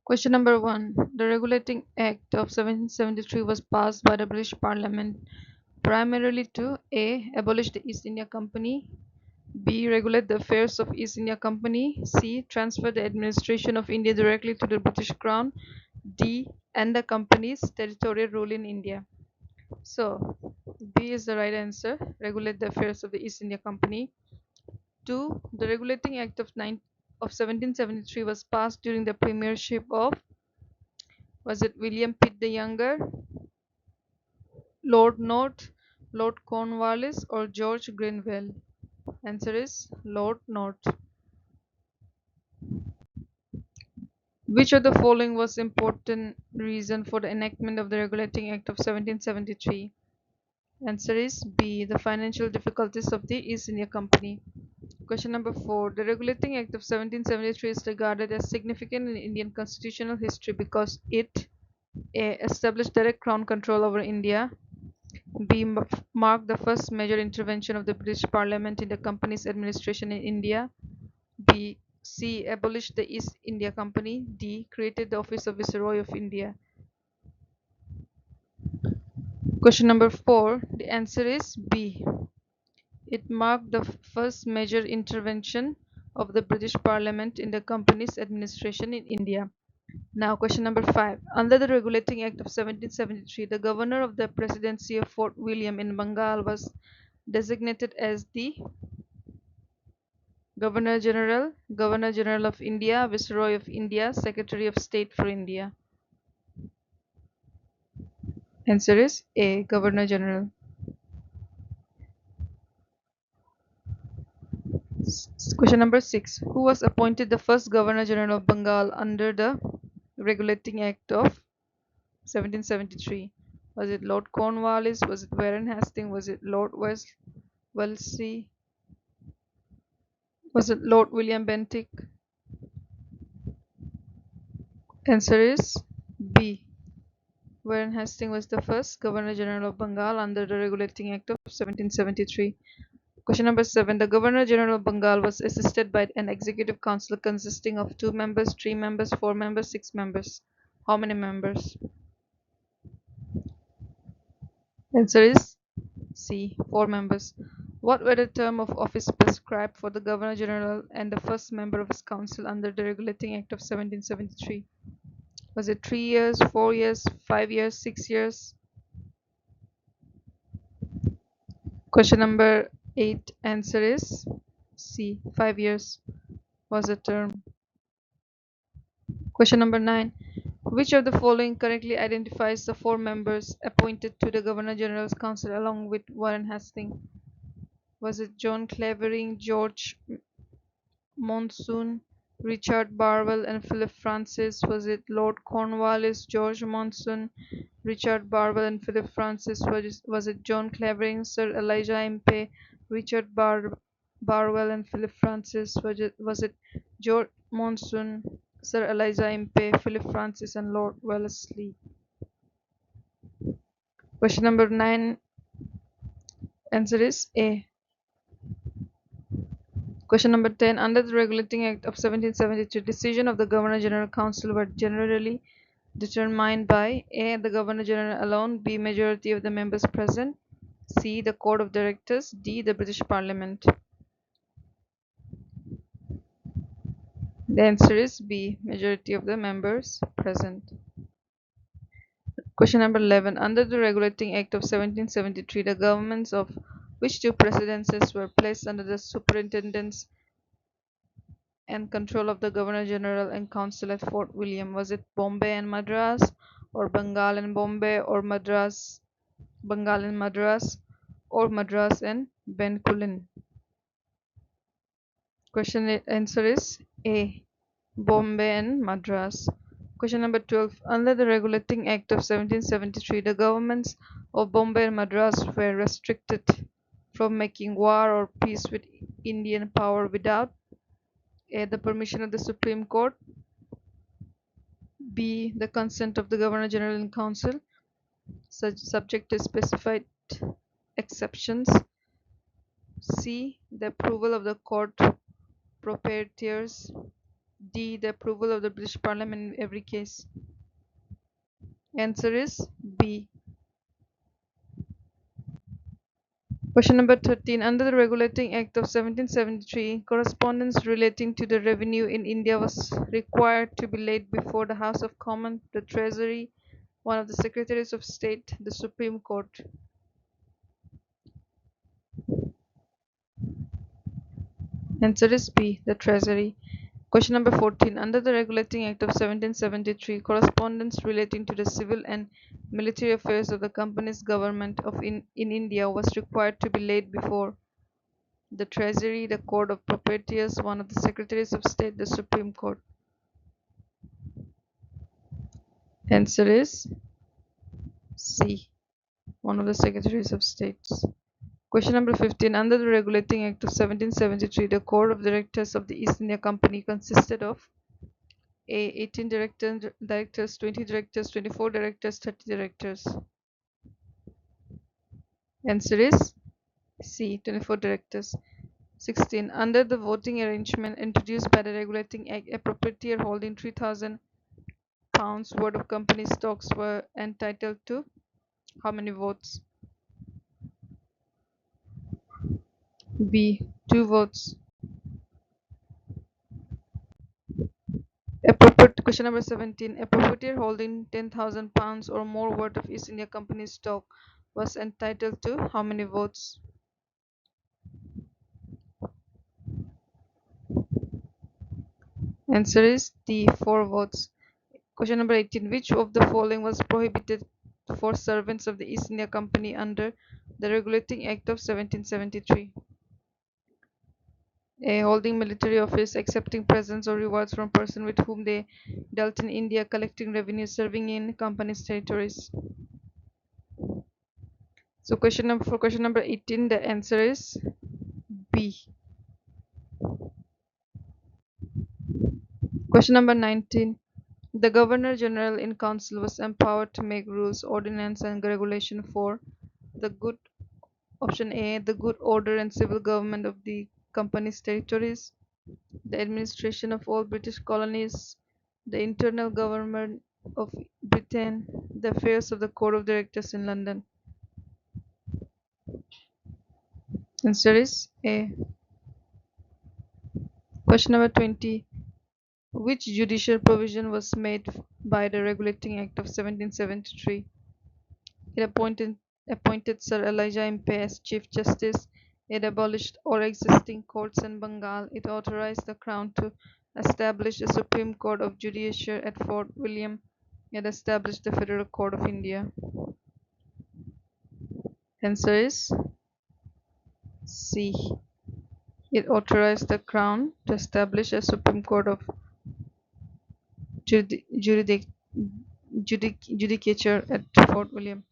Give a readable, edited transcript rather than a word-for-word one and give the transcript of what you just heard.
Question number 1. The Regulating Act of 1773 was passed by the British Parliament primarily to A. Abolish the East India Company, B. Regulate the affairs of East India Company, C. Transfer the administration of India directly to the British Crown, D. End the company's territorial rule in India. So, B is the right answer. Regulate the affairs of the East India Company. 2. The Regulating Act of 1773 was passed during the premiership of was it William Pitt the Younger, Lord North, Lord Cornwallis, or George Grenville? Answer is Lord North. Which of the following was important reason for the enactment of the Regulating Act of 1773? Answer is B. The financial difficulties of the East India Company. Question number 4. The Regulating Act of 1773 is regarded as significant in Indian constitutional history because it A. Established direct crown control over India. B. Marked the first major intervention of the British Parliament in the company's administration in India. B. C. Abolished the East India Company. D. Created the office of Viceroy of India. Question number 4. The answer is B. It marked the first major intervention of the British Parliament in the company's administration in India. Now, question number 5. Under the Regulating Act of 1773, the governor of the presidency of Fort William in Bengal was designated as the Governor General, Governor General of India, Viceroy of India, Secretary of State for India. Answer is A. Governor General. Question number 6. Who was appointed the first Governor General of Bengal under the Regulating Act of 1773? Was it Lord Cornwallis? Was it Warren Hastings? Was it Lord Wellesley? Was it Lord William Bentinck? Answer is B. Warren Hastings was the first Governor General of Bengal under the Regulating Act of 1773. Question number 7. The Governor General of Bengal was assisted by an executive council consisting of 2 members, 3 members, 4 members, 6 members. How many members? Answer is C. 4 members. What were the term of office prescribed for the Governor General and the first member of his council under the Regulating Act of 1773? Was it 3 years, 4 years, 5 years, 6 years? Question number 8. Answer is C. 5 years was the term. Question number 9. Which of the following correctly identifies the 4 members appointed to the Governor General's Council along with Warren Hastings? Was it John Clavering, George Monsoon, Richard Barwell, and Philip Francis? Was it Lord Cornwallis, George Monsoon, Richard Barwell, and Philip Francis? Was it John Clavering, Sir Elijah Impey, Richard Barwell, and Philip Francis? Was it George Monsoon, Sir Elijah Impey, Philip Francis, and Lord Wellesley? Question number 9. Answer is A. Question number 10. Under the Regulating Act of 1773, decision of the Governor General Council were generally determined by A. The Governor General alone, B. Majority of the members present, C. The Court of Directors, D. The British Parliament. The answer is B. Majority of the members present. Question number 11. Under the Regulating Act of 1773, the governments of which 2 presidencies were placed under the superintendence and control of the Governor General and Council at Fort William? Was it Bombay and Madras, or Bengal and Bombay, or Bengal and Madras, or Madras and Bencoolen? Answer is A. Bombay and Madras. Question number 12. Under the Regulating Act of 1773, the governments of Bombay and Madras were restricted from making war or peace with Indian power without A. The permission of the Supreme Court, B. The consent of the Governor General and Council, subject to specified exceptions, C. The approval of the court proprietors, D. The approval of the British Parliament in every case. Answer is B. Question number 13. Under the Regulating Act of 1773, correspondence relating to the revenue in India was required to be laid before the House of Commons, the Treasury, one of the Secretaries of State, the Supreme Court. Answer is B. The Treasury. Question number 14. Under the Regulating Act of 1773, correspondence relating to the civil and military affairs of the company's government in India was required to be laid before the Treasury, the Court of Proprietors, one of the Secretaries of State, the Supreme Court. Answer is C. One of the Secretaries of States. Question number 15. Under the Regulating Act of 1773, the Court of Directors of the East India Company consisted of A. 18 directors, 20 directors, 24 directors, 30 directors. Answer is C. 24 directors. 16. Under the voting arrangement introduced by the Regulating Act, a proprietor holding 3,000 pounds worth of company stocks were entitled to how many votes? B. 2 votes. Question number 17. A proprietor holding 10,000 pounds or more worth of East India Company stock was entitled to how many votes? Answer is D. 4 votes. Question number 18. Which of the following was prohibited for servants of the East India Company under the Regulating Act of 1773? A. Holding military office, accepting presents or rewards from persons with whom they dealt in India, collecting revenue, serving in company's territories. So for question number 18, the answer is B. Question number 19. The Governor General in Council was empowered to make rules, ordinance, and regulation for the good option A, the good order and civil government of the company's territories, the administration of all British colonies, the internal government of Britain, the affairs of the Court of Directors in London. Answer is A. Question number 20. Which judicial provision was made by the Regulating Act of 1773? It appointed Sir Elijah Impey as Chief Justice. It abolished all existing courts in Bengal. It authorized the Crown to establish a Supreme Court of Judicature at Fort William. It established the Federal Court of India. Answer is C. It authorized the Crown to establish a Supreme Court of Judicature at Fort William.